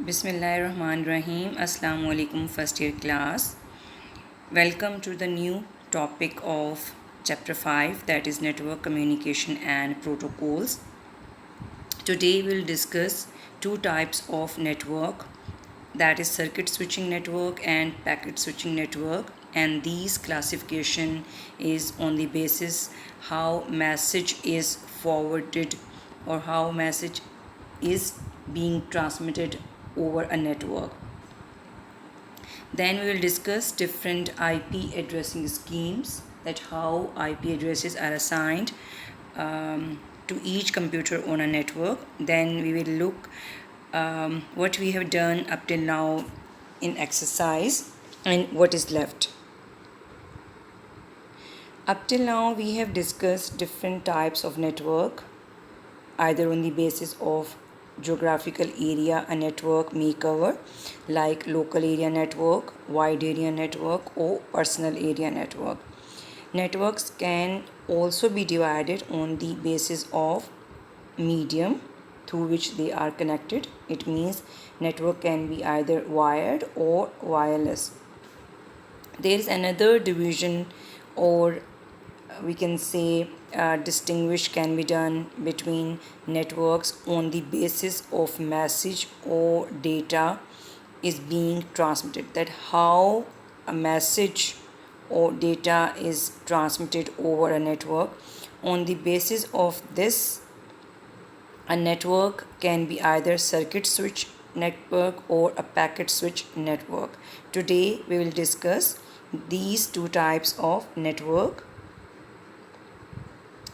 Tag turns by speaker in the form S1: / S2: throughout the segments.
S1: Bismillahirrahmanirrahim. Assalamu alaikum first year class. Welcome to the new topic of chapter 5, that is network communication and protocols. Today we'll discuss two types of network, that is circuit switching network and packet switching network, and these classification is on the basis how message is forwarded or how message is being transmitted over a network. Then we will discuss different IP addressing schemes, that how IP addresses are assigned to each computer on a network. Then we will look what we have done up till now in exercise and what is left. Up till now we have discussed different types of network, either on the basis of geographical area a network may cover, like local area network, wide area network, or personal area network. Networks can also be divided on the basis of medium through which they are connected. It means network can be either wired or wireless. There is another division, or we can say distinguish can be done between networks on the basis of message or data is being transmitted, that how a message or data is transmitted over a network. On the basis of this, a network can be either circuit switch network or a packet switch network. Today we will discuss these two types of network.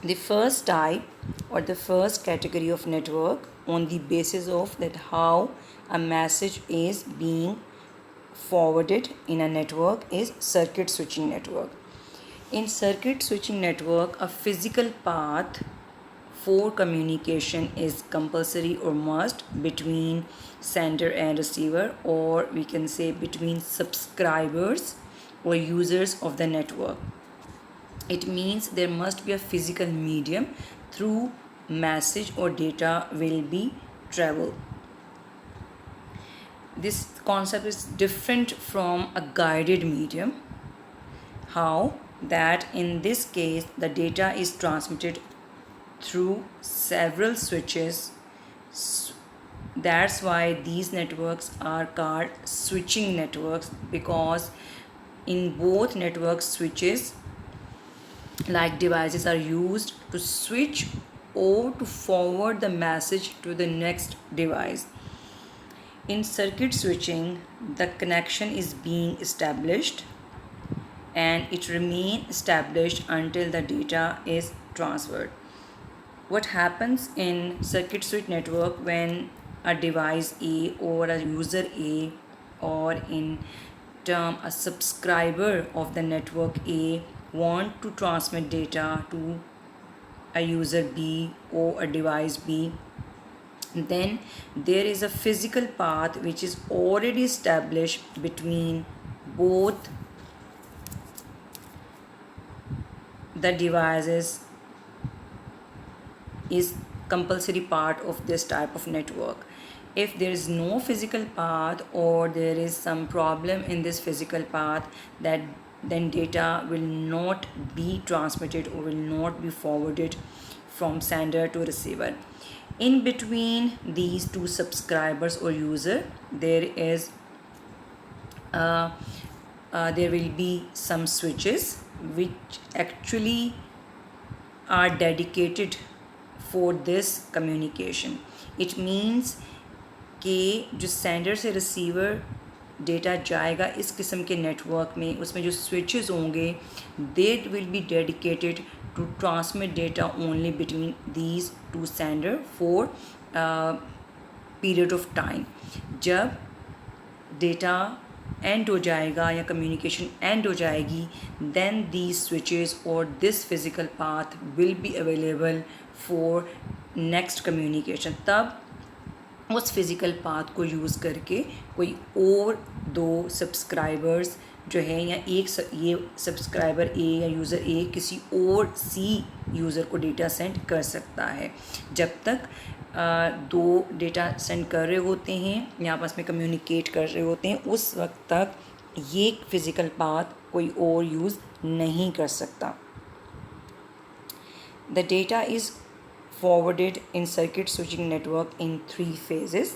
S1: The first type or the first category of network on the basis of that how a message is being forwarded in a network is circuit switching network. In circuit switching network, a physical path for communication is compulsory or must between sender and receiver, or we can say between subscribers or users of the network. It means there must be a physical medium through message or data will be travel. This concept is different from a guided medium. How? That in this case the data is transmitted through several switches. That's why these networks are called switching networks, because in both network switches like devices are used to switch or to forward the message to the next device. In circuit switching, the connection is being established and it remains established until the data is transferred. What happens in circuit switch network when a device A or a user A, or in term a subscriber of the network A, want to transmit data to a user B or a device B, then there is a physical path which is already established between both the devices, is compulsory part of this type of network. If there is no physical path or there is some problem in this physical path, that then data will not be transmitted or will not be forwarded from sender to receiver. In between these two subscribers or user, there will be some switches which actually are dedicated for this communication. It means कि जो sender से receiver data जाएगा इस किस्म के network में, उसमें जो स्विचेस होंगे they will be dedicated to transmit data only between these two sender for period of time. जब डेटा एंड हो जाएगा या कम्युनिकेशन एंड हो जाएगी, देन दीज स्विचेस और this physical path will be available for next communication. तब उस physical path को यूज़ करके कोई और दो सब्सक्राइबर्स जो है या ये सब्सक्राइबर ए या यूज़र ए किसी और सी यूज़र को डेटा सेंड कर सकता है। जब तक दो डेटा सेंड कर रहे होते हैं या आपस में कम्युनिकेट कर रहे होते हैं, उस वक्त तक ये फिज़िकल पाथ कोई और यूज़ नहीं कर सकता। The data is forwarded in circuit switching network in 3 phases.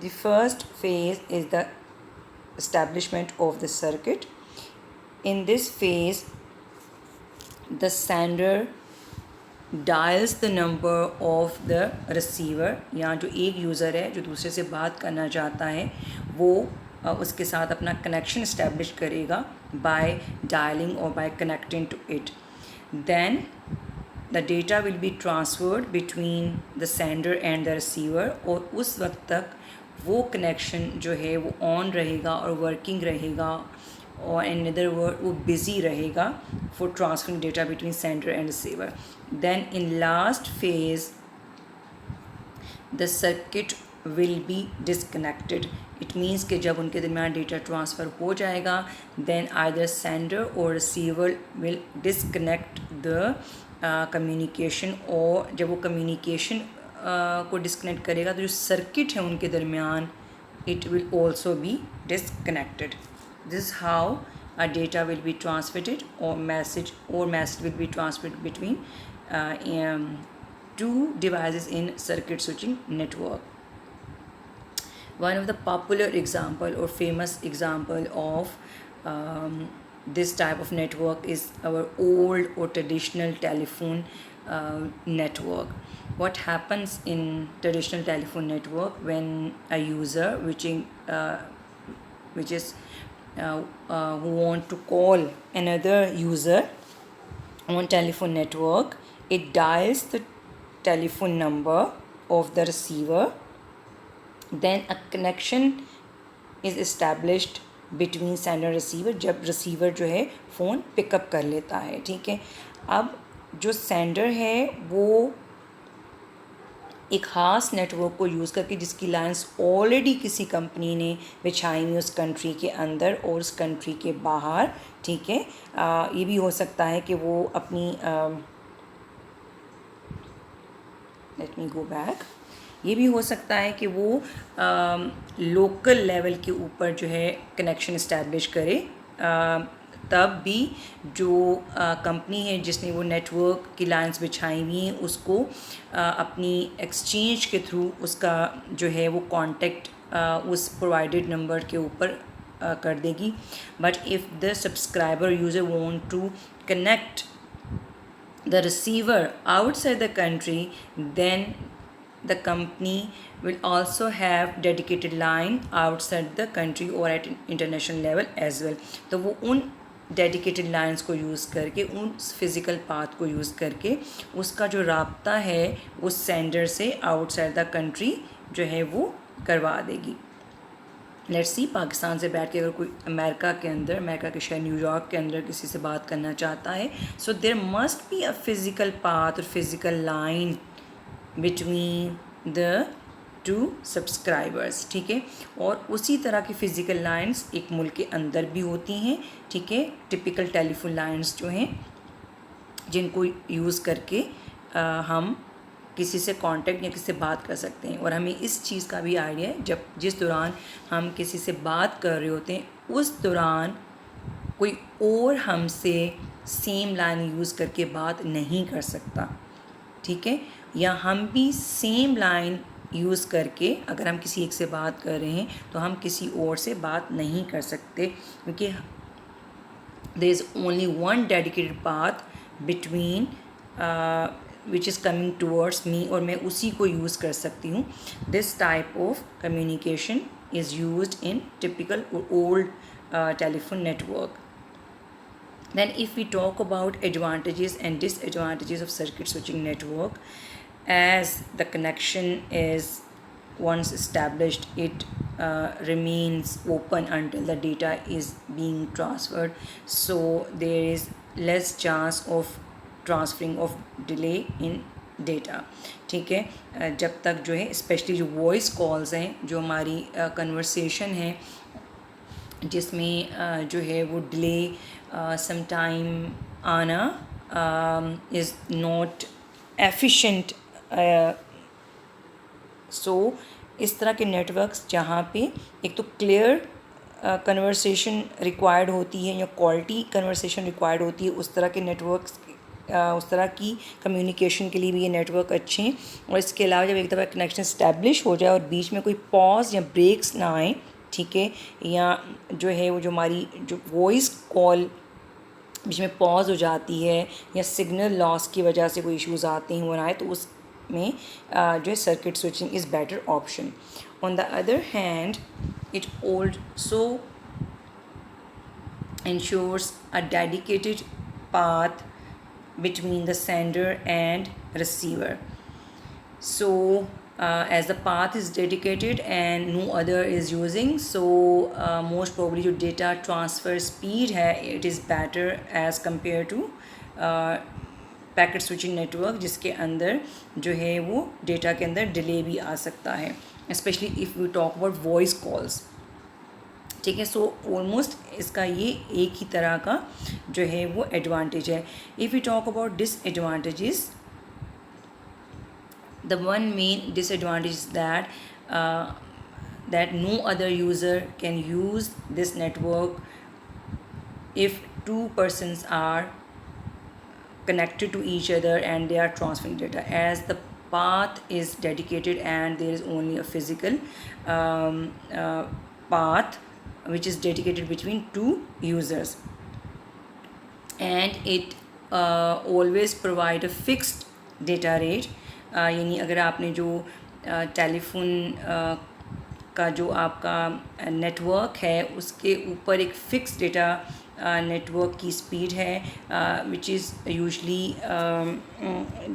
S1: The first phase is the establishment of the circuit. In this phase, the sender dials the number of the receiver. यहाँ जो एक user है जो दूसरे से बात करना चाहता है वो उसके साथ अपना कनेक्शन इस्टेब्लिश करेगा by dialing or by connecting to it. Then the data will be transferred between the sender and the receiver, और उस वक्त तक वो कनेक्शन जो है वो ऑन रहेगा और वर्किंग रहेगा, और इन अदर वर्ड वो बिज़ी रहेगा for transferring data between sender and receiver. Then in last phase the circuit will be disconnected. It means कि जब उनके दरमियान डेटा ट्रांसफ़र हो जाएगा देन आइदर सेंडर और receiver will disconnect the communication, और जब वो कम्युनिकेशन को डिसकनेक्ट करेगा तो जो सर्किट है उनके दरमियान it will also be disconnected. This is how a data will be transmitted or message will be transmitted between two devices in circuit switching network. One of the popular example or famous example of this type of network is our old or traditional telephone network. What happens in traditional telephone network when a user who want to call another user on telephone network, it dials the telephone number of the receiver, then a connection is established between sender receiver. जब receiver जो है phone pickup कर लेता है, ठीक है. अब जो सेंडर है वो एक ख़ास नेटवर्क को यूज़ करके जिसकी लाइंस ऑलरेडी किसी कंपनी ने बिछाई हुई उस कंट्री के अंदर और उस कंट्री के बाहर, ठीक है. ये भी हो सकता है कि वो अपनी लेट मी गो बैक. ये भी हो सकता है कि वो लोकल लेवल के ऊपर जो है कनेक्शन इस्टेब्लिश करे. तब भी जो कंपनी है जिसने वो नेटवर्क की लाइंस बिछाई हुई हैं उसको अपनी एक्सचेंज के थ्रू उसका जो है वो कांटेक्ट उस प्रोवाइडेड नंबर के ऊपर कर देगी. But if the subscriber user want to connect the receiver outside the country, then the company will also have dedicated line outside the country or at international level as well. तो वो उन dedicated lines को use करके उन physical path को use करके उसका जो राब्ता है उस sender से outside the country जो है वो करवा देगी. लेट्स सी, पाकिस्तान से बैठ के अगर कोई अमेरिका के शहर न्यूयॉर्क के अंदर किसी से बात करना चाहता है, so there must be a physical path और physical line between the two subscribers, ठीक है. और उसी तरह की फ़िज़िकल लाइंस एक मुल्क के अंदर भी होती हैं, ठीक है. टिपिकल टेलीफोन लाइंस जो हैं जिनको यूज़ करके हम किसी से कांटेक्ट या किसी से बात कर सकते हैं. और हमें इस चीज़ का भी आइडिया है जब जिस दौरान हम किसी से बात कर रहे होते हैं उस दौरान कोई और हमसे सेम लाइन यूज़ करके बात नहीं कर सकता, ठीक है. या हम भी सेम लाइन यूज़ करके अगर हम किसी एक से बात कर रहे हैं तो हम किसी और से बात नहीं कर सकते, क्योंकि there is only one dedicated path between which is coming towards me और मैं उसी को यूज़ कर सकती हूँ. This type of communication is used in typical or old telephone network. Then if we talk about advantages and disadvantages of circuit switching network, as the connection is once established, it remains open until the data is being transferred, so there is less chance of transferring of delay in data, ठीक है. जब तक जो है specially जो voice calls हैं, जो हमारी कन्वर्सेशन है जिसमें जो है वो डिले सम टाइम आना इज़ नॉट एफिशिएंट। सो इस तरह के नेटवर्क्स जहाँ पे एक तो क्लियर कन्वर्सेशन रिक्वायर्ड होती है या क्वालिटी कन्वर्सेशन रिक्वायर्ड होती है, उस तरह के नेटवर्क्स उस तरह की कम्युनिकेशन के लिए भी ये नेटवर्क अच्छे हैं। और इसके अलावा जब एक दफ़ा कनेक्शन इस्टेब्लिश हो जाए और बीच में कोई पॉज या ब्रेक्स ना आए, ठीक है, या जो है वो जो हमारी जो वॉइस कॉल बीच में पॉज हो जाती है या सिग्नल लॉस की वजह से कोई इश्यूज़ आते हैं वो ना आए, तो उसमें जो है circuit switching is better option. On the other hand, it also ensures a dedicated path between the sender and receiver. So as the path is dedicated and no other is using, so most probably जो data transfer speed है it is better as compared to packet switching network, जिसके अंदर जो है वो data के अंदर delay भी आ सकता है, specially if you talk about voice calls, ठीक है. सो ऑलमोस्ट इसका ये एक ही तरह का जो है वो एडवांटेज है. If you talk about disadvantages, the one main disadvantage is that no other user can use this network if two persons are connected to each other and they are transferring data, as the path is dedicated and there is only a physical path which is dedicated between two users, and it always provide a fixed data rate. यानी अगर आपने जो telephone का जो आपका network है उसके ऊपर एक फ़िक्स डेटा नेटवर्क की स्पीड है विच इज़ यूजली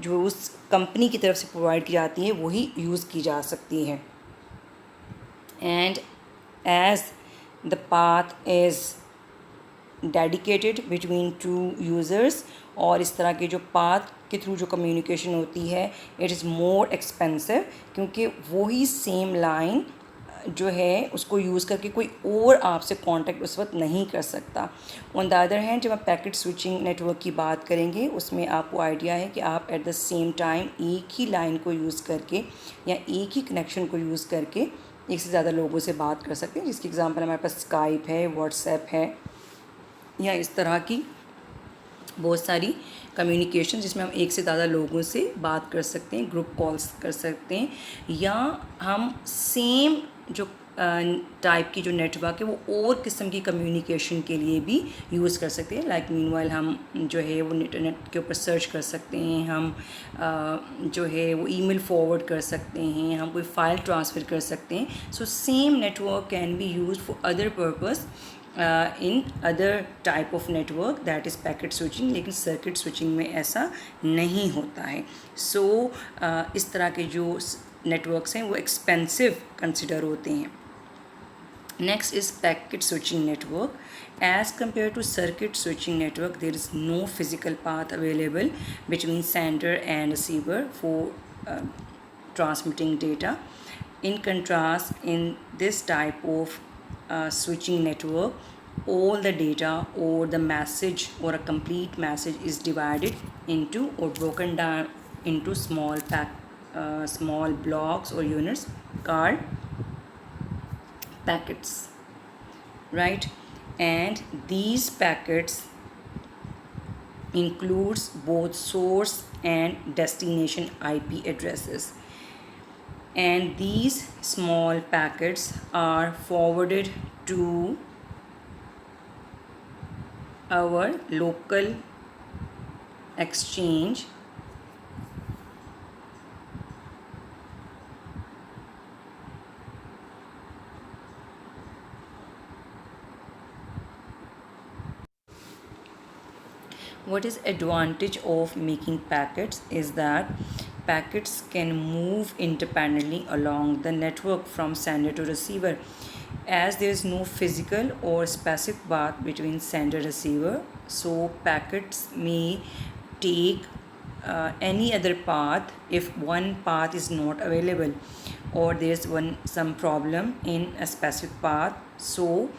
S1: जो उस कंपनी की तरफ से प्रोवाइड की जाती है वही यूज़ की जा सकती है. And as the path is dedicated between two users, और इस तरह के जो पाथ के थ्रू जो कम्युनिकेशन होती है इट इज़ मोर एक्सपेंसिव, क्योंकि वही सेम लाइन जो है उसको यूज़ करके कोई और आपसे कांटेक्ट उस वक्त नहीं कर सकता. ऑन द अदर हैंड, जब आप पैकेट स्विचिंग नेटवर्क की बात करेंगे उसमें आपको आइडिया है कि आप एट द सेम टाइम एक ही लाइन को यूज़ करके या एक ही कनेक्शन को यूज़ करके एक से ज़्यादा लोगों से बात कर सकते हैं, जिसकी एग्जांपल हमारे पास स्काइप है, व्हाट्सएप है, या इस तरह की बहुत सारी कम्युनिकेशन जिसमें हम एक से ज़्यादा लोगों से बात कर सकते हैं, ग्रुप कॉल्स कर सकते हैं, या हम सेम जो टाइप की जो नेटवर्क है वो और किस्म की कम्युनिकेशन के लिए भी यूज़ कर सकते हैं. लाइक मीनवाइल हम जो है वो इंटरनेट के ऊपर सर्च कर सकते हैं, हम जो है वो ईमेल फॉरवर्ड कर सकते हैं, हम कोई फ़ाइल ट्रांसफ़र कर सकते हैं. So same network can be use for other purpose in other type of network, that is packet switching. लेकिन सर्किट स्विचिंग में ऐसा नहीं होता है. सो इस तरह के जो नेटवर्क्स हैं वो एक्सपेंसिव कंसिडर होते हैं. Next is packet switching network. As compared to circuit switching network, there is no physical path available between sender and receiver for transmitting data. In contrast, in this type of switching network, all the data or the message or a complete message is divided into or broken down into small blocks or units called packets, right? And these packets includes both source and destination IP addresses, and these small packets are forwarded to our local exchange What is advantage of making packets is that packets can move independently along the network from sender to receiver, as there is no physical or specific path between sender and receiver. So packets may take any other path if one path is not available or there is some problem in a specific path. So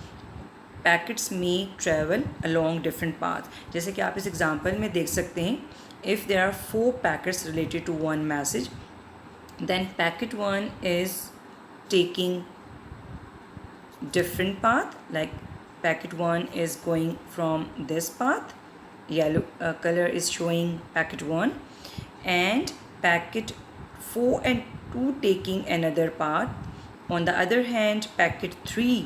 S1: packets may travel along different path. जैसे कि आप इस example में देख सकते हैं, if there are 4 packets related to one message, then packet 1 is taking different path, like packet 1 is going from this path, yellow color is showing packet 1, and packet 4 and 2 taking another path. On the other hand, packet 3,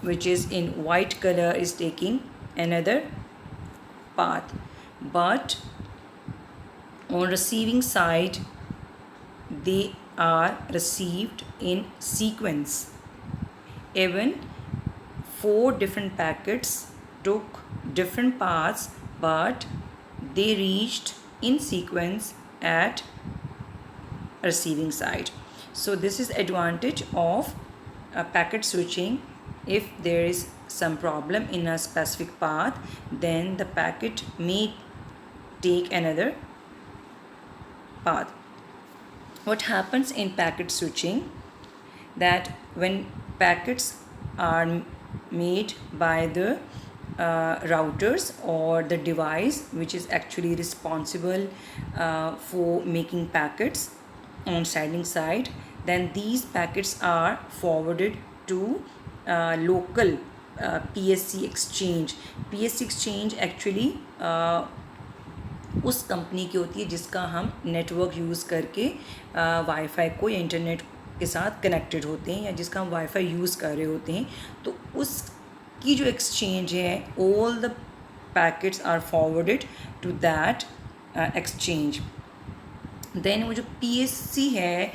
S1: which is in white color, is taking another path. But on receiving side, they are received in sequence. Even 4 different packets took different paths, but they reached in sequence at receiving side. So this is advantage of packet switching. If there is some problem in a specific path, then the packet may take another path. What happens in packet switching, that when packets are made by the routers or the device which is actually responsible for making packets on sending side, then these packets are forwarded to local PSC exchange. PSC exchange actually उस company की होती है जिसका हम network use करके wifi को या internet के साथ कनेक्टेड होते हैं, या जिसका हम वाईफाई यूज़ कर रहे होते हैं। तो उसकी जो एक्सचेंज है, all the packets are forwarded to that exchange. Then वो जो PSC है,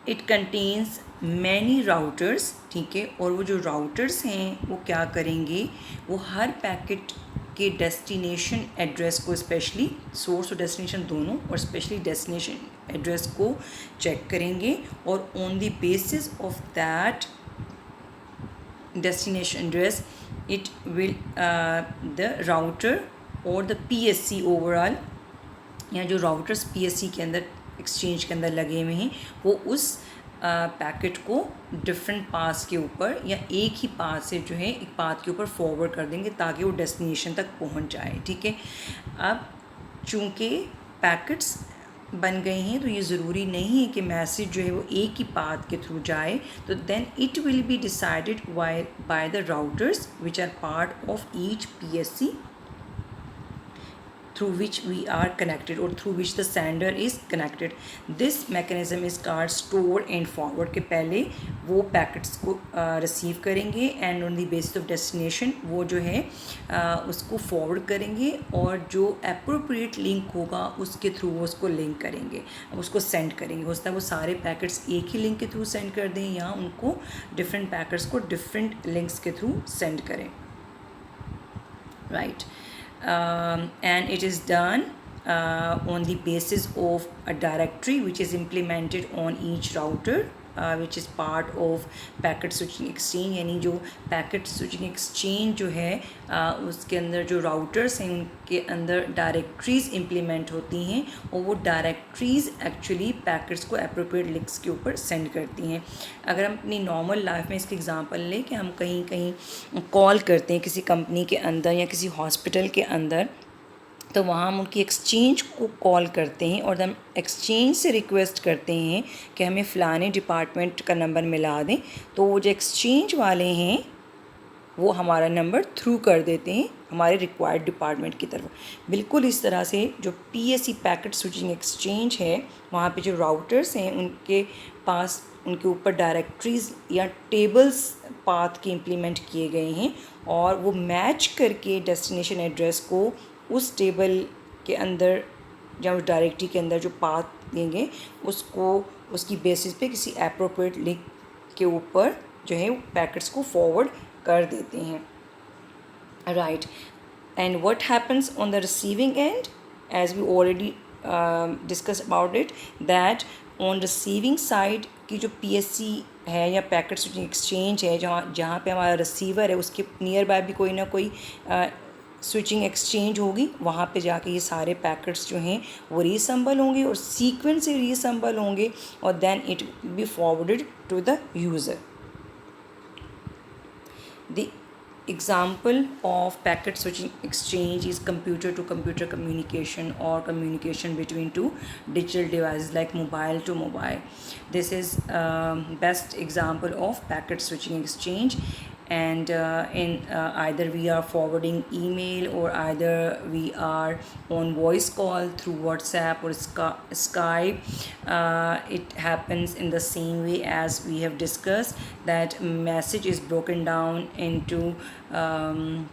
S1: इट कंटेन्स मैनी राउटर्स, ठीक है। और वो जो राउटर्स हैं वो क्या करेंगे, वो हर पैकेट के डेस्टिनेशन एड्रेस को, स्पेशली सोर्स और डेस्टिनेशन दोनों, और स्पेशली डेस्टिनेशन एड्रेस को चेक करेंगे, और on the basis of that destination address it will the router और the PSC overall, या जो राउटर्स PSC के अंदर एक्सचेंज के अंदर लगे हुए हैं, वो उस पैकेट को डिफरेंट पास के ऊपर या एक ही पास से जो है एक पाथ के ऊपर फॉरवर्ड कर देंगे ताकि वो डेस्टिनेशन तक पहुंच जाए, ठीक है। अब चूँकि पैकेट्स बन गए हैं तो ये ज़रूरी नहीं है कि मैसेज जो है वो एक ही पाथ के थ्रू जाए, तो then it will be decided by the routers which are part of each PSC through which we are connected or through which the sender is connected. This mechanism is called store and forward, के पहले वो packets को receive करेंगे and on the basis of destination वो जो है उसको forward करेंगे, और जो अप्रोप्रिएट लिंक होगा उसके थ्रू वो उसको लिंक करेंगे, उसको सेंड करेंगे। हो सकता है वो सारे पैकेट्स एक ही लिंक के थ्रू सेंड कर दें, या उनको डिफरेंट पैकेट्स को डिफरेंट लिंक्स के थ्रू सेंड करें, right. And it is done on the basis of a directory which is implemented on each router which is part of packet switching exchange। यानी जो packet switching exchange जो है उसके अंदर जो routers हैं उनके अंदर डायरेक्टरीज इम्प्लीमेंट होती हैं, और वो डायरेक्टरीज एक्चुअली पैकेट्स को अप्रोप्रिएट लिंक्स के ऊपर सेंड करती हैं। अगर हम अपनी नॉर्मल लाइफ में इसके एग्जांपल लें कि हम कहीं कहीं कॉल करते हैं किसी कंपनी के अंदर या किसी हॉस्पिटल के अंदर, तो वहाँ हम उनकी एक्सचेंज को कॉल करते हैं और हम एक्सचेंज से रिक्वेस्ट करते हैं कि हमें फ़लाने डिपार्टमेंट का नंबर मिला दें, तो वो जो एक्सचेंज वाले हैं वो हमारा नंबर थ्रू कर देते हैं हमारे रिक्वायर्ड डिपार्टमेंट की तरफ। बिल्कुल इस तरह से जो PSC पैकेट स्विचिंग एक्सचेंज है, वहाँ पे जो राउटर्स हैं उनके पास उनके ऊपर डायरेक्टरीज या टेबल्स पाथ के इम्प्लीमेंट किए गए हैं, और वो मैच करके डेस्टिनेशन एड्रेस को उस टेबल के अंदर या उस डायरेक्टरी के अंदर जो पाथ देंगे उसको उसकी बेसिस पे किसी एप्रोप्रिएट लिंक के ऊपर जो है पैकेट्स को फॉरवर्ड कर देते हैं, right. And what happens on the receiving end, as we already discuss about it, that on receiving side की जो PSC है या पैकेट स्विचिंग एक्सचेंज है, जहाँ पे हमारा रिसीवर है उसके नियर बाय भी कोई ना कोई स्विचिंग एक्सचेंज होगी, वहाँ पे जाके ये सारे पैकेट्स जो हैं वो रीअसेंबल होंगे और सीक्वेंस से रीअसेंबल होंगे, और then it be forwarded to the user. The example of packet switching exchange is computer to computer communication or communication between two digital devices like mobile to mobile. This is best example of packet switching exchange. And in either we are forwarding email or either we are on voice call through WhatsApp or Skype. It happens in the same way as we have discussed, that message is broken down into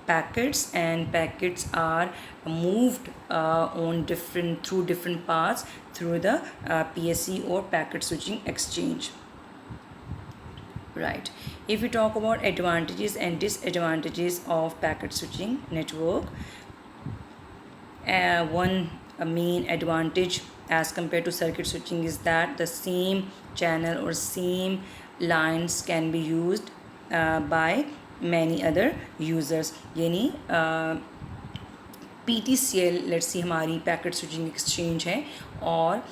S1: packets, and packets are moved on through different paths through the PSE or packet switching exchange. Right. If we talk about advantages and disadvantages of packet switching network, one main advantage as compared to circuit switching is that the same channel or same lines can be used by many other users. यानी PTCL let's see हमारी packet switching exchange है, और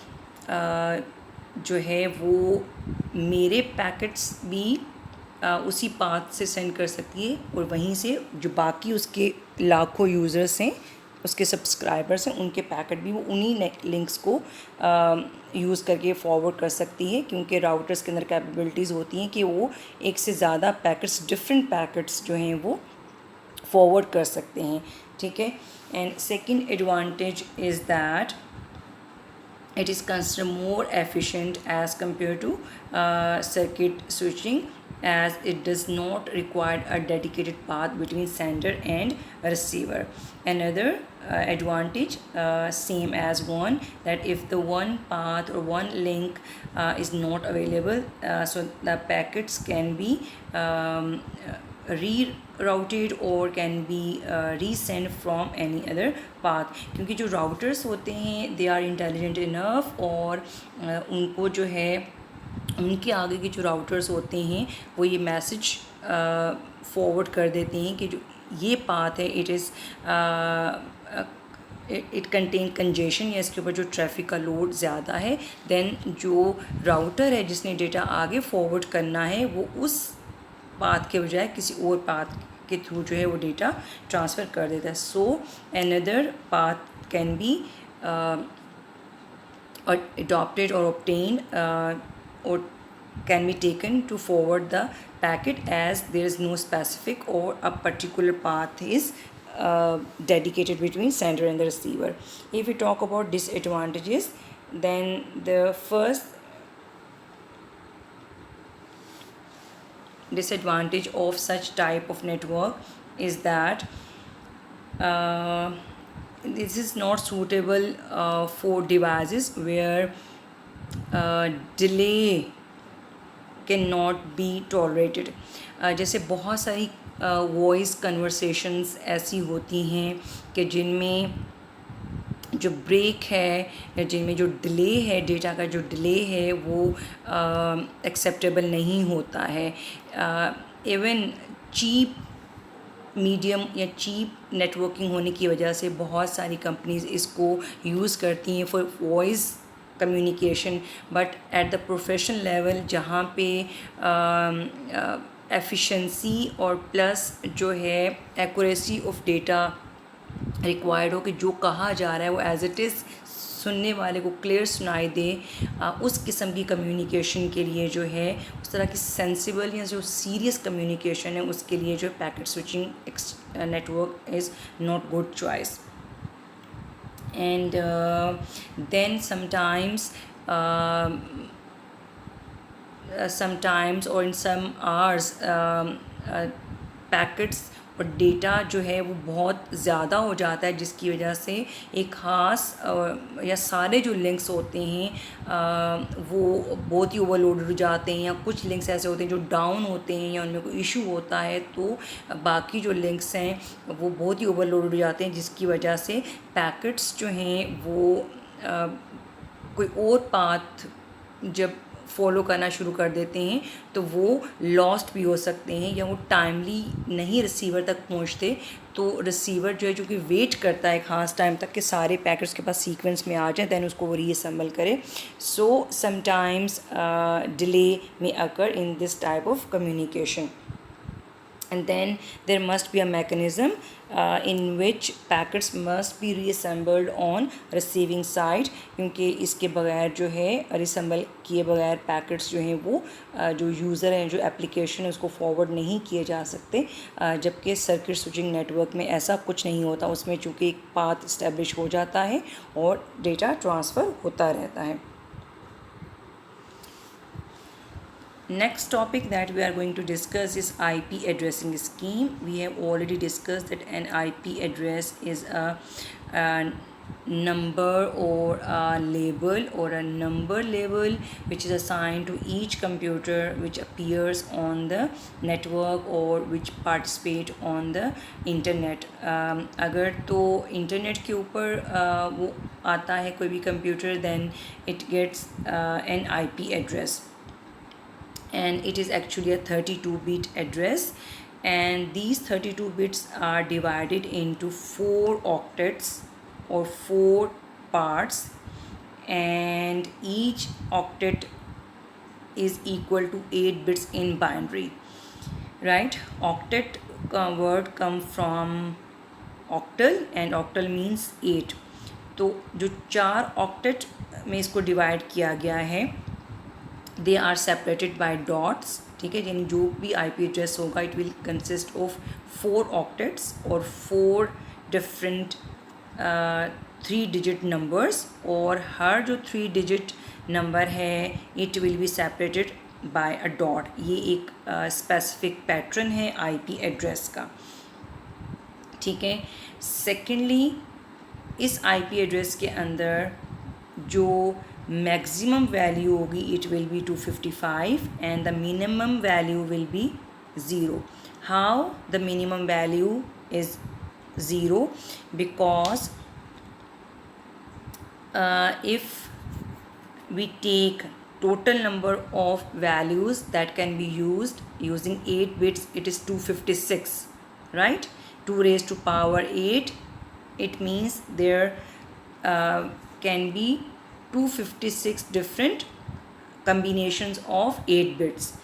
S1: जो है वो मेरे packets भी उसी पाथ से सेंड कर सकती है, और वहीं से जो बाकी उसके लाखों यूज़र्स हैं, उसके सब्सक्राइबर्स हैं, उनके पैकेट भी वो उन्हीं लिंक्स को यूज़ करके फॉरवर्ड कर सकती है, क्योंकि राउटर्स के अंदर कैपेबिलिटीज़ होती हैं कि वो एक से ज़्यादा पैकेट्स, डिफरेंट पैकेट्स जो हैं वो फॉरवर्ड कर सकते हैं. ठीक है. And second advantage is that it is considered more efficient as compared to circuit switching, as it does not require a dedicated path between sender and receiver. Another advantage, same as one, that if the one path or one link is not available, so the packets can be rerouted or can be resent from any other path. क्योंकि जो routers होते हैं they are intelligent enough, और उनको जो है उनके आगे के जो राउटर्स होते हैं वो ये मैसेज फॉरवर्ड कर देते हैं कि जो ये पाथ है इट कंटेन कंजेशन, या इसके ऊपर जो ट्रैफिक का लोड ज़्यादा है, देन जो राउटर है जिसने डेटा आगे फॉरवर्ड करना है वो उस पाथ के बजाय किसी और पाथ के थ्रू जो है वो डेटा ट्रांसफ़र कर देता है. So another path can be adopted or obtained or can be taken to forward the packet, as there is no specific or a particular path is dedicated between sender and the receiver. If we talk about disadvantages, then the first disadvantage of such type of network is that this is not suitable for devices where delay cannot be tolerated. जैसे बहुत सारी voice conversations ऐसी होती हैं कि जिनमें जो break है या जिनमें जो डिले है, डेटा का जो डिले है वो एक्सेप्टेबल नहीं होता है. इवन चीप मीडियम या चीप नेटवर्किंग होने की वजह से बहुत सारी कंपनीज़ इसको यूज़ करती हैं for voice communication, but at the professional level जहाँ पे एफिशिएंसी और प्लस जो है एक्यूरेसी ऑफ डेटा रिक्वायर्ड हो, कि जो कहा जा रहा है वो एज इट इज़ सुनने वाले को क्लियर सुनाई दे, उस किस्म की कम्युनिकेशन के लिए जो है उस तरह की सेंसिबल या जो सीरियस कम्युनिकेशन है उसके लिए जो packet switching network is not good choice. And then sometimes or in some hours packets और डेटा जो है वो बहुत ज़्यादा हो जाता है, जिसकी वजह से एक ख़ास या सारे जो लिंक्स होते हैं वो बहुत ही ओवरलोड हो जाते हैं, या कुछ लिंक्स ऐसे होते हैं जो डाउन होते हैं या उनमें कोई इशू होता है, तो बाकी जो लिंक्स हैं वो बहुत ही ओवरलोड हो जाते हैं, जिसकी वजह से पैकेट्स जो हैं वो कोई और पाथ जब फॉलो करना शुरू कर देते हैं तो वो लॉस्ट भी हो सकते हैं, या वो टाइमली नहीं रिसीवर तक पहुंचते, तो रिसीवर जो है जो कि वेट करता है ख़ास टाइम तक कि सारे पैकेट्स के पास सीक्वेंस में आ जाए, दैन उसको वो रीअसेंबल करे. सो sometimes delay may occur in this type of communication. and then there must be a mechanism in which packets must be reassembled on receiving side, क्योंकि इसके बगैर जो है रिसम्बल किए बगैर पैकेट्स जो हैं वो जो यूज़र हैं, जो एप्लीकेशन है, उसको फॉरवर्ड नहीं किए जा सकते, जबकि सर्किट स्विचिंग नेटवर्क में ऐसा कुछ नहीं होता। उसमें चूँकि एक पाथ इस्टेब्लिश हो जाता है और डेटा ट्रांसफ़र होता रहता है। Next topic that we are going to discuss is IP addressing scheme. We have already discussed that an IP address is a number or a label or a number label which is assigned to each computer which appears on the network or which participate on the internet. अगर तो internet के ऊपर वो आता है कोई भी computer, then it gets an IP address, and it is actually a 32-bit address, and these 32 bits are divided into 4 octets or 4 parts, and each octet is equal to 8 bits in binary, right? Octet word come from octal, and octal means 8. तो जो 4 octet में इसको divide किया गया है, they are separated by dots, ठीक है। यानी जो भी IP एड्रेस होगा it will consist of 4 octets और 4 डिफरेंट 3 डिजिट नंबर्स, और हर जो 3 डिजिट नंबर है it will be separated by a dot. ये एक स्पेसिफिक पैटर्न है IP एड्रेस का, ठीक है। सेकेंडली, इस IP एड्रेस के अंदर जो maximum value होगी it will be 255 and the minimum value will be 0. How the minimum value is 0? Because if we take total number of values that can be used using 8 bits, it is 256, right? 2 raised to power 8, it means there can be 256 different combinations of 8 bits.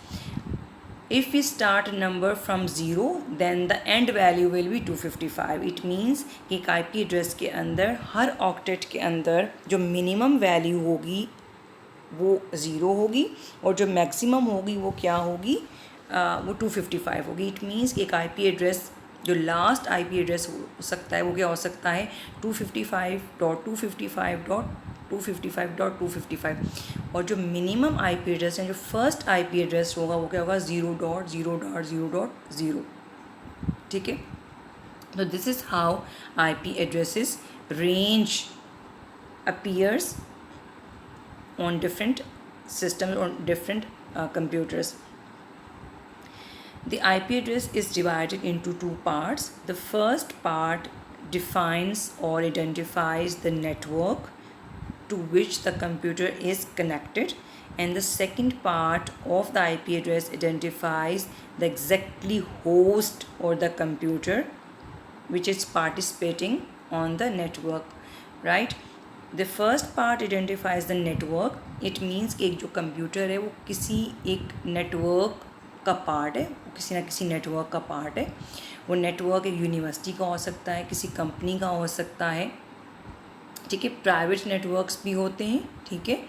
S1: If we start a number from 0, then the end value will be 255. It means कि एक IP address के अंदर हर octet के अंदर जो minimum value होगी वो 0 होगी, और जो मैक्सिमम होगी वो क्या होगी, वो 255 होगी। इट मीन्स कि एक IP एड्रेस, जो लास्ट IP एड्रेस हो सकता है वो क्या हो सकता है, 255.255.255.255, और जो मिनिमम IP एड्रेस है, जो फर्स्ट IP एड्रेस होगा वो क्या होगा, 0.0.0.0, ठीक है। तो this is how IP addresses range appears on different systems, on different computers. The IP address is divided into 2 parts. The first part defines or identifies the network to which the computer is connected, and the second part of the IP address identifies the exactly host or the computer which is participating on the network, right? The first part identifies the network. It means कि एक जो computer है वो किसी एक network का part है, वो किसी ना किसी नेटवर्क का पार्ट है। वो नेटवर्क एक यूनिवर्सिटी का हो सकता है, किसी कंपनी का हो सकता है, ठीक है। प्राइवेट नेटवर्क्स भी होते हैं, ठीक है।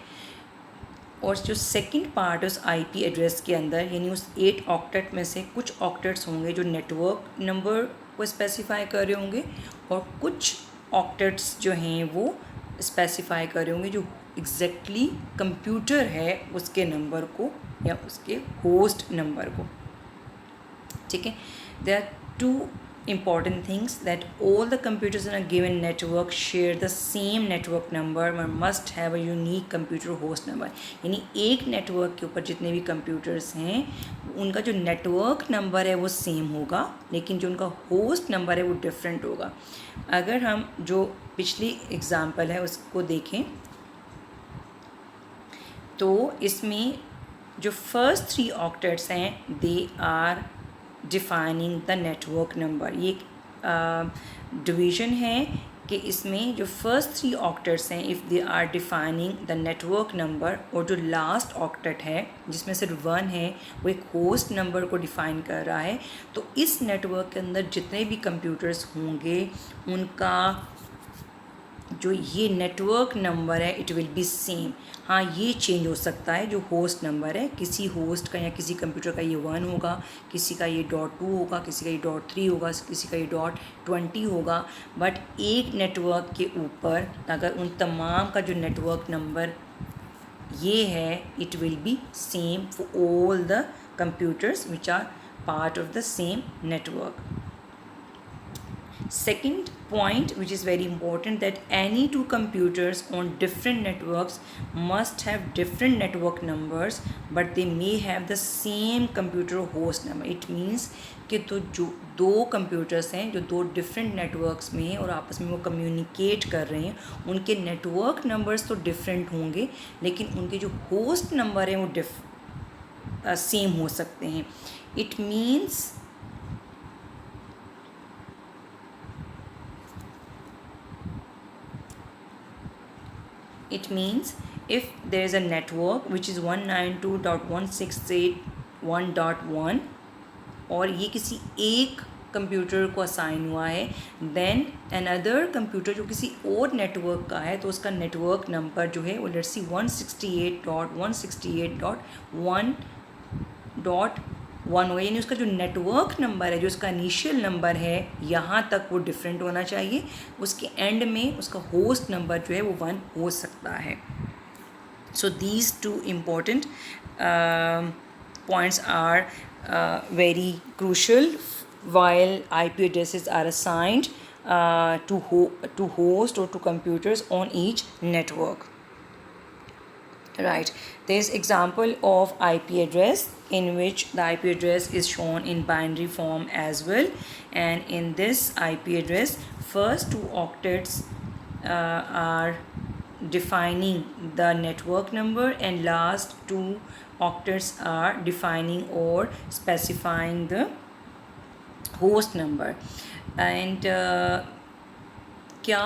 S1: और जो सेकंड पार्ट है उस IP एड्रेस के अंदर, यानी उस 8 ऑक्टेट में से कुछ ऑक्टेट्स होंगे जो नेटवर्क नंबर को स्पेसिफाई कर रहे होंगे, और कुछ ऑक्टेट्स जो हैं वो स्पेसिफाई कर रहे होंगे जो एग्जैक्टली कंप्यूटर है उसके नंबर को या उसके होस्ट नंबर को, ठीक है। There are 2 important things that all the computers in a given network share the same network number but must have a unique computer host number. यानी एक नेटवर्क के ऊपर जितने भी कंप्यूटर्स हैं उनका जो नेटवर्क नंबर है वो सेम होगा, लेकिन जो उनका होस्ट नंबर है वो डिफरेंट होगा। अगर हम जो पिछली एग्जांपल है उसको देखें तो इसमें जो फर्स्ट 3 ऑक्टेट्स हैं they are defining the network number. ये एक डिवीज़न है कि इसमें जो फर्स्ट 3 ऑक्टेट्स हैं, if they are defining the network number, और जो लास्ट ऑक्टेट है जिसमें सिर्फ 1 है वो एक होस्ट नंबर को डिफ़ाइन कर रहा है, तो इस नेटवर्क के अंदर जितने भी कंप्यूटर्स होंगे उनका जो ये नेटवर्क नंबर है इट विल बी सेम। हाँ, ये चेंज हो सकता है, जो होस्ट नंबर है किसी होस्ट का या किसी कंप्यूटर का ये 1 होगा, किसी का ये .2 होगा, किसी का ये .3 होगा, किसी का ये .20 होगा, बट एक नेटवर्क के ऊपर अगर उन तमाम का जो नेटवर्क नंबर ये है it will be same for all the computers which are part of the same network. Second point, which is very important, that any two computers on different networks must have different network numbers, but they may have the same computer host number. It means कि तो जो दो computers हैं जो दो different networks में हैं और आपस में वो कम्युनिकेट कर रहे हैं, उनके नेटवर्क नंबर्स तो डिफरेंट होंगे लेकिन उनके जो होस्ट नंबर हैं वो सेम हो सकते हैं। It means if there is a network which is 192.168.1.1 और ये किसी एक कंप्यूटर को असाइन हुआ है, देन अनदर कंप्यूटर जो किसी और नेटवर्क का है तो उसका नेटवर्क नंबर जो है वो लेट्स सी 168.168.1.1 हो, यानी उसका जो नेटवर्क नंबर है, जो उसका इनिशियल नंबर है, यहाँ तक वो डिफरेंट होना चाहिए, उसके एंड में उसका होस्ट नंबर जो है वो 1 हो सकता है। So these two important points are very crucial while IP addresses are assigned to host or to computers on each network. Right, there is example of IP address in which the IP address is shown in binary form as well, and in this IP address first 2 octets are defining the network number and last 2 octets are defining or specifying the host number. And क्या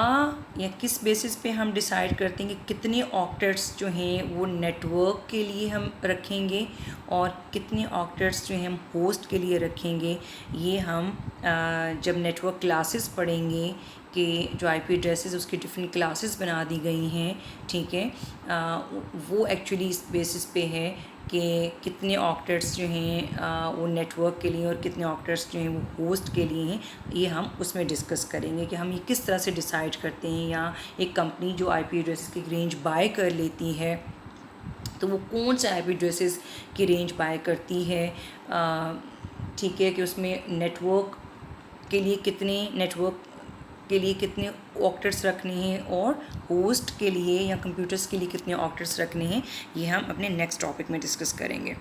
S1: या किस basis पे हम decide करते हैं कि कितने octets जो हैं वो नेटवर्क के लिए हम रखेंगे और कितने ऑक्टेट्स जो हैं हम होस्ट के लिए रखेंगे, ये हम जब नेटवर्क क्लासेस पढ़ेंगे कि जो आईपी एड्रेसेस उसकी डिफरेंट क्लासेस बना दी गई हैं, ठीक है, वो एक्चुअली इस बेसिस पे है कि कितने ऑक्टेट्स जो हैं वो नेटवर्क के लिए और कितने ऑक्टेट्स जो हैं वो होस्ट के लिए हैं, ये हम उसमें डिस्कस करेंगे कि हम ये किस तरह से डिसाइड करते हैं। या एक कंपनी जो आईपी एड्रेसेस की रेंज बाय कर लेती है तो वो कौन से आईपी एड्रेसेस की रेंज बाय करती है, ठीक है, कि उसमें नेटवर्क के लिए कितने ऑक्टेट्स रखने हैं और होस्ट के लिए या कंप्यूटर्स के लिए कितने ऑक्टेट्स रखने हैं, ये हम अपने नेक्स्ट टॉपिक में डिस्कस करेंगे।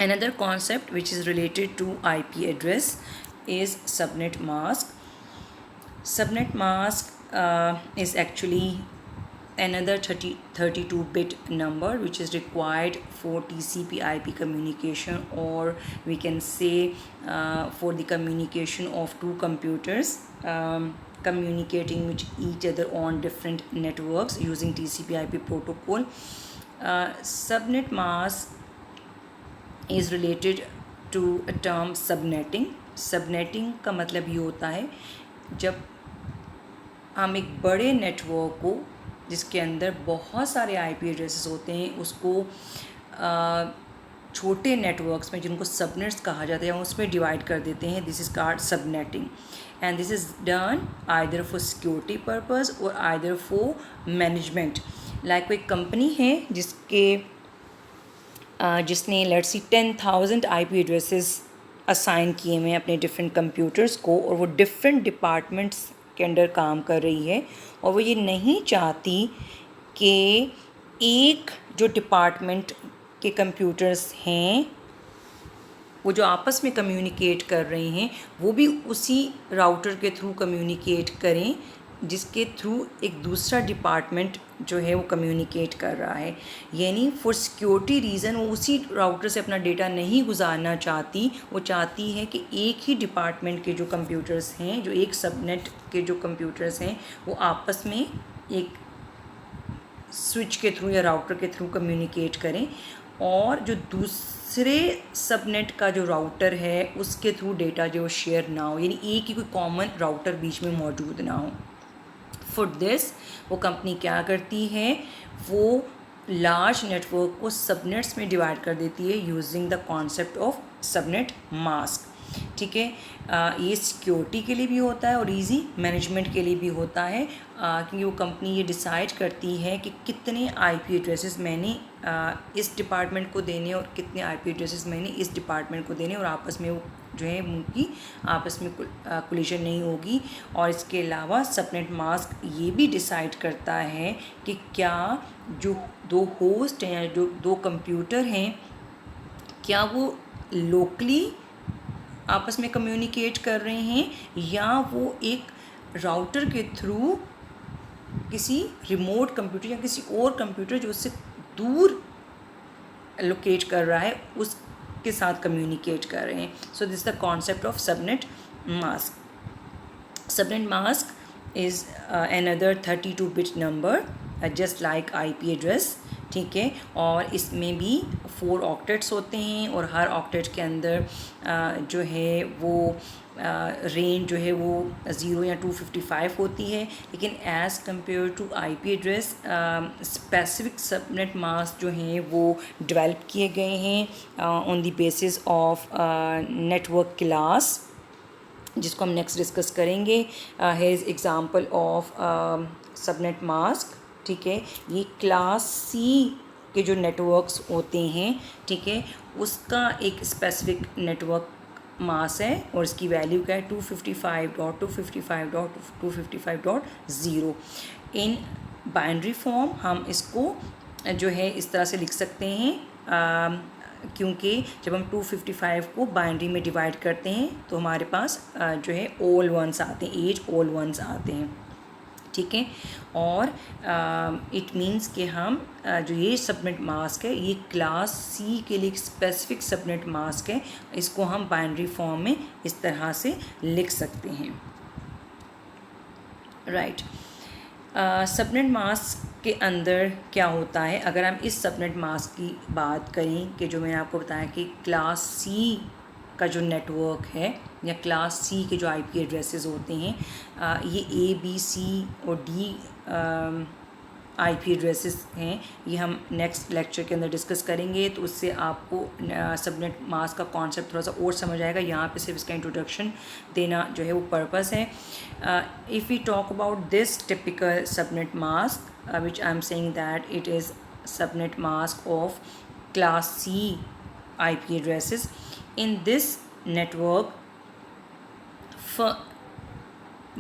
S1: Another concept which is related to IP address is subnet mask. Subnet mask is actually another 32-bit number which is required for TCP/IP communication, or we can say for the communication of two computers communicating with each other on different networks using TCP/IP protocol. Subnet mask is related to a term subnetting. Subnetting का मतलब ये होता है जब हम एक बड़े network को जिसके अंदर बहुत सारे आईपी एड्रेसेस होते हैं उसको छोटे नेटवर्क्स में जिनको सबनेट्स कहा जाता है उसमें डिवाइड कर देते हैं. This is called subnetting and this is done either for security purpose और आइदर फॉर मैनेजमेंट. लाइक कोई कंपनी है जिसने let's see 10,000 IP addresses assign किए हुए हैं अपने डिफरेंट कंप्यूटर्स को, और वो डिफरेंट डिपार्टमेंट्स के अंडर काम कर रही है, और वो ये नहीं चाहती कि एक जो डिपार्टमेंट के कंप्यूटर्स हैं वो जो आपस में कम्युनिकेट कर रहे हैं वो भी उसी राउटर के थ्रू कम्युनिकेट करें, जिसके थ्रू एक दूसरा डिपार्टमेंट जो है वो कम्युनिकेट कर रहा है, यानी फॉर सिक्योरिटी रीज़न वो उसी राउटर से अपना डेटा नहीं गुजारना चाहती, वो चाहती है कि एक ही डिपार्टमेंट के जो कंप्यूटर्स हैं, जो एक सबनेट के जो कंप्यूटर्स हैं, वो आपस में एक स्विच के थ्रू या राउटर के थ्रू कम्युनिकेट करें, और जो दूसरे सबनेट का जो राउटर है उसके थ्रू डेटा जो शेयर ना हो, यानी एक ही कोई कॉमन राउटर बीच में मौजूद ना हो। फॉर दिस वो कंपनी क्या करती है, वो लार्ज नेटवर्क को सबनेट्स में डिवाइड कर देती है using the concept of subnet mask. ठीक है, ये सिक्योरिटी के लिए भी होता है और इजी मैनेजमेंट के लिए भी होता है, क्योंकि वो कंपनी ये डिसाइड करती है कि कितने आईपी एड्रेसेस मैंने इस डिपार्टमेंट को देने और कितने आईपी एड्रेसेस मैंने इस डिपार्टमेंट को देने, और आपस में वो जो है उनकी आपस में कोलिजन नहीं होगी। और इसके अलावा सबनेट मास्क ये भी डिसाइड करता है कि क्या जो दो होस्ट हैं, जो दो कंप्यूटर हैं, क्या वो लोकली आपस में कम्युनिकेट कर रहे हैं या वो एक राउटर के थ्रू किसी रिमोट कंप्यूटर या किसी और कंप्यूटर जो उससे दूर लोकेट कर रहा है उसके साथ कम्युनिकेट कर रहे हैं। So this the concept of subnet mask. Subnet mask is another 32 bit number just like IP address. ठीक है, और इसमें भी 4 ऑक्टेट्स होते हैं, और हर ऑक्टेट के अंदर जो है वो रेंज जो है वो 0 या 255 होती है। लेकिन as compare to IP address specific subnet mask जो हैं वो डेवलप किए गए हैं on the basis of network class, जिसको हम नेक्स्ट डिस्कस करेंगे। है is example of subnet mask. ठीक है, ये क्लास सी के जो नेटवर्क्स होते हैं, ठीक है, उसका एक स्पेसिफिक नेटवर्क मास है और इसकी वैल्यू क्या है 255.255.255.0। इन बाइनरी फॉर्म हम इसको जो है इस तरह से लिख सकते हैं, क्योंकि जब हम 255 को बाइनरी में डिवाइड करते हैं तो हमारे पास जो है ऑल वंस आते हैं, 8 ऑल वंस आते हैं। ठीक है, और इट मीन्स कि हम जो ये सबनेट मास्क है ये क्लास सी के लिए एक स्पेसिफिक सबनेट मास्क है, इसको हम बाइनरी फॉर्म में इस तरह से लिख सकते हैं। राइट, सबनेट मास्क के अंदर क्या होता है, अगर हम इस सबनेट मास्क की बात करें कि जो मैंने आपको बताया कि क्लास सी का जो नेटवर्क है या क्लास सी के जो आईपी एड्रेसेस होते हैं, ये ए बी सी और डी आईपी एड्रेसेस हैं, ये हम नेक्स्ट लेक्चर के अंदर डिस्कस करेंगे। तो उससे आपको सबनेट मास्क का कॉन्सेप्ट थोड़ा सा और समझ आएगा, यहाँ पे सिर्फ इसका इंट्रोडक्शन देना जो है वो पर्पस है। If we talk about this typical subnet mask which I am saying that it is subnet mask of class C IP addresses. In this network,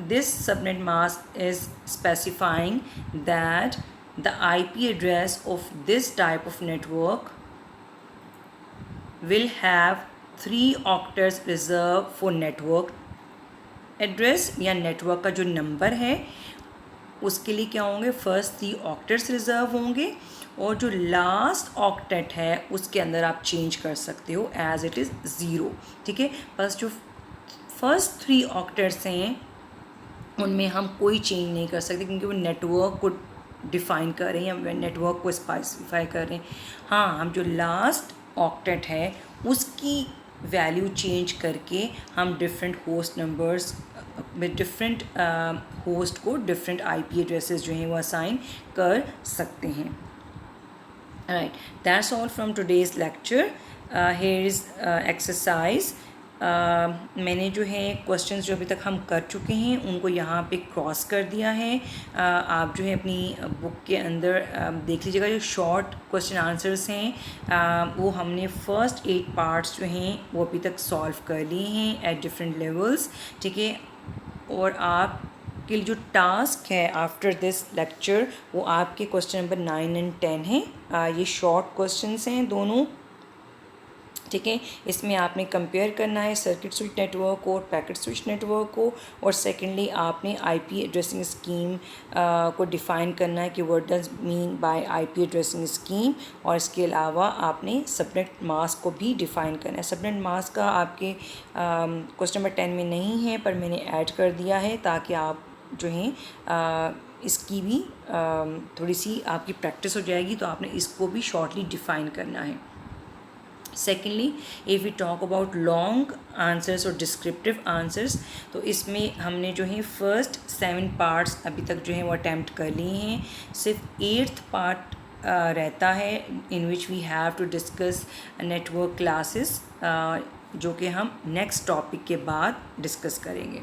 S1: this subnet mask is specifying that the IP address of this type of network will have 3 octets reserved for network address, या network का जो number है उसके लिए क्या होंगे, first 3 octets reserve होंगे, और जो लास्ट ऑक्टेट है उसके अंदर आप चेंज कर सकते हो एज इट इज़ 0। ठीक है, बस जो फर्स्ट 3 ऑक्टेट्स हैं उनमें हम कोई चेंज नहीं कर सकते, क्योंकि वो नेटवर्क को डिफ़ाइन कर रहे हैं या नेटवर्क को स्पेसिफाई कर रहे हैं। हाँ, हम जो लास्ट ऑक्टेट है उसकी वैल्यू चेंज करके हम डिफरेंट होस्ट नंबर्स में डिफरेंट होस्ट को डिफरेंट आईपी एड्रेसेस जो हैं वो असाइन कर सकते हैं। Right, that's all from today's lecture. Here is exercise. मैंने जो है क्वेश्चंस जो अभी तक हम कर चुके हैं उनको यहाँ पे क्रॉस कर दिया है। आप जो है अपनी बुक के अंदर देख लीजिएगा, जो शॉर्ट क्वेश्चन आंसर्स हैं वो हमने फर्स्ट 8 पार्ट्स जो हैं वो अभी तक सॉल्व कर लिए हैं एट डिफरेंट लेवल्स। ठीक है, और आप के लिए जो टास्क है आफ्टर दिस लेक्चर वो आपके क्वेश्चन नंबर 9 और 10 हैं। ये शॉर्ट क्वेश्चंस हैं दोनों। ठीक है। इसमें आपने कंपेयर करना है सर्किट स्विच नेटवर्क को और पैकेट स्विच नेटवर्क को, और सेकेंडली आपने आईपी एड्रेसिंग स्कीम को डिफ़ाइन करना है कि what does mean by IP addressing scheme, और इसके अलावा आपने सबनेट मास्क को भी डिफ़ाइन करना है। सबनेट मास्क का आपके क्वेश्चन नंबर 10 में नहीं है, पर मैंने ऐड कर दिया है ताकि आप जो हैं इसकी भी थोड़ी सी आपकी प्रैक्टिस हो जाएगी, तो आपने इसको भी शॉर्टली डिफ़ाइन करना है। Secondly, if we talk about long answers और डिस्क्रिप्टिव आंसर्स, तो इसमें हमने जो है फर्स्ट 7 पार्ट्स अभी तक जो है वो अटैम्प्ट कर लिए हैं। सिर्फ 8th पार्ट रहता है in which we have to discuss network classes, जो कि हम नेक्स्ट टॉपिक के बाद डिस्कस करेंगे।